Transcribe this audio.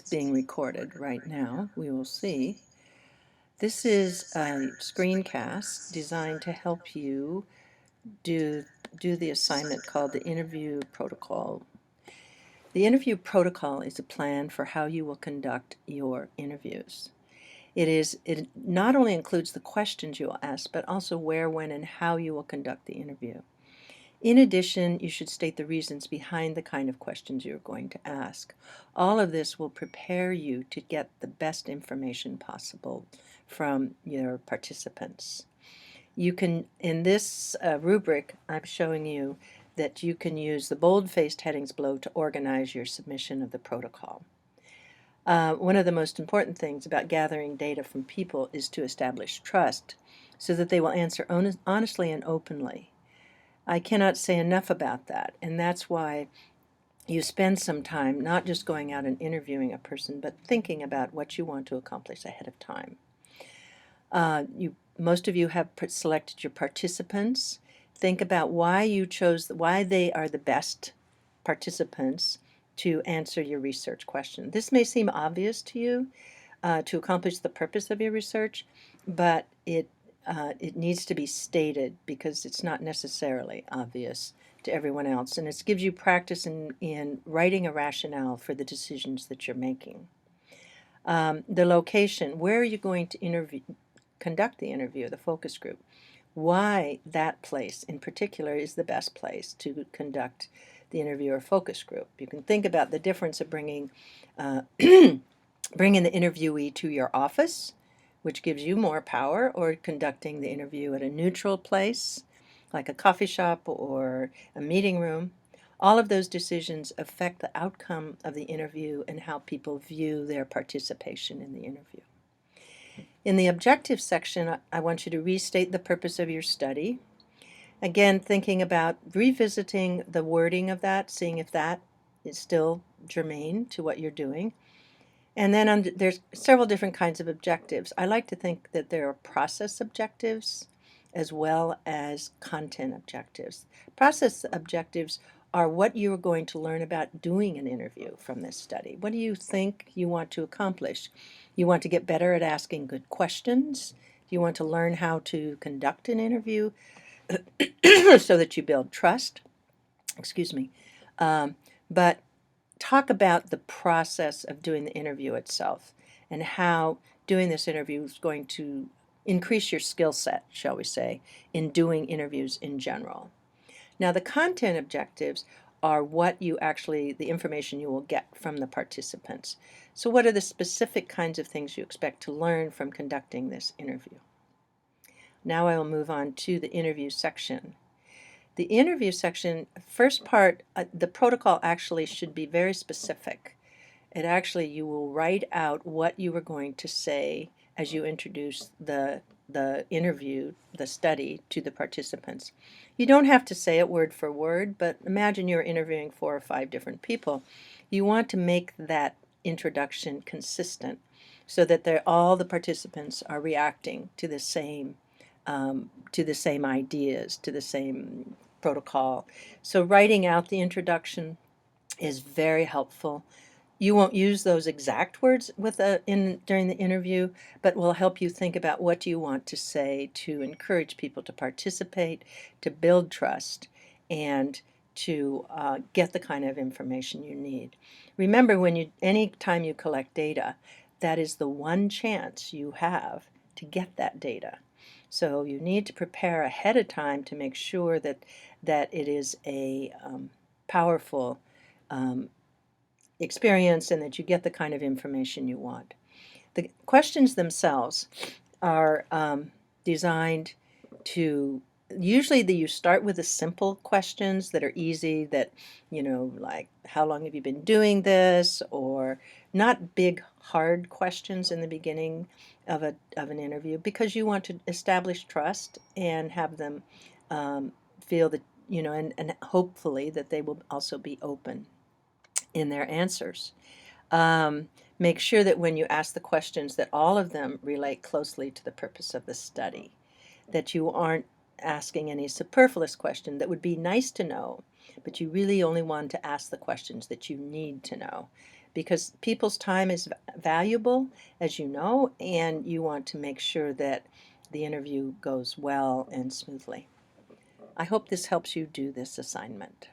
being recorded right now. We will see. This is a screencast designed to help you do, do the assignment called the interview protocol. The interview protocol is a plan for how you will conduct your interviews. It not only includes the questions you will ask, but also where, when, and how you will conduct the interview. In addition, you should state the reasons behind the kind of questions you're going to ask. All of this will prepare you to get the best information possible from your participants. You can, in this rubric, I'm showing you that you can use the bold-faced headings below to organize your submission of the protocol. One of the most important things about gathering data from people is to establish trust so that they will answer honestly and openly. I cannot say enough about that, and that's why you spend some time not just going out and interviewing a person, but thinking about what you want to accomplish ahead of time. Most of you have selected your participants. Think about why they are the best participants to answer your research question. This may seem obvious to you to accomplish the purpose of your research, but it needs to be stated because it's not necessarily obvious to everyone else, and it gives you practice in writing a rationale for the decisions that you're making. The location, where are you going to conduct the interview, the focus group? Why that place in particular is the best place to conduct the interview or focus group. You can think about the difference of bringing the interviewee to your office, which gives you more power, or conducting the interview at a neutral place, like a coffee shop or a meeting room. All of those decisions affect the outcome of the interview and how people view their participation in the interview. In the objective section, I want you to restate the purpose of your study. Again, thinking about revisiting the wording of that, seeing if that is still germane to what you're doing. And then there's several different kinds of objectives. I like to think that there are process objectives as well as content objectives. Process objectives are what you're going to learn about doing an interview from this study. What do you think you want to accomplish? You want to get better at asking good questions? Do you want to learn how to conduct an interview so that you build trust? Excuse me. But talk about the process of doing the interview itself and how doing this interview is going to increase your skill set, shall we say, in doing interviews in general. Now, the content objectives are the information you will get from the participants. So what are the specific kinds of things you expect to learn from conducting this interview? Now I will move on to the interview section. The interview section, first part, the protocol actually should be very specific. You will write out what you are going to say as you introduce the interview, the study, to the participants. You don't have to say it word for word, but imagine you're interviewing 4 or 5 different people. You want to make that introduction consistent so that all the participants are reacting to the same ideas, to the same protocol. So writing out the introduction is very helpful. You won't use those exact words during the interview, but will help you think about what you want to say to encourage people to participate, to build trust, and to get the kind of information you need. Remember, any time you collect data, that is the one chance you have to get that data. So you need to prepare ahead of time to make sure that it is a powerful experience and that you get the kind of information you want. The questions themselves are designed to, usually you start with the simple questions that are easy, that, like, how long have you been doing this, or not big hard questions in the beginning of an interview, because you want to establish trust and have them feel that, and hopefully that they will also be open in their answers. Make sure that when you ask the questions that all of them relate closely to the purpose of the study, that you aren't asking any superfluous question that would be nice to know, but you really only want to ask the questions that you need to know, because people's time is valuable, as you know, and you want to make sure that the interview goes well and smoothly. I hope this helps you do this assignment.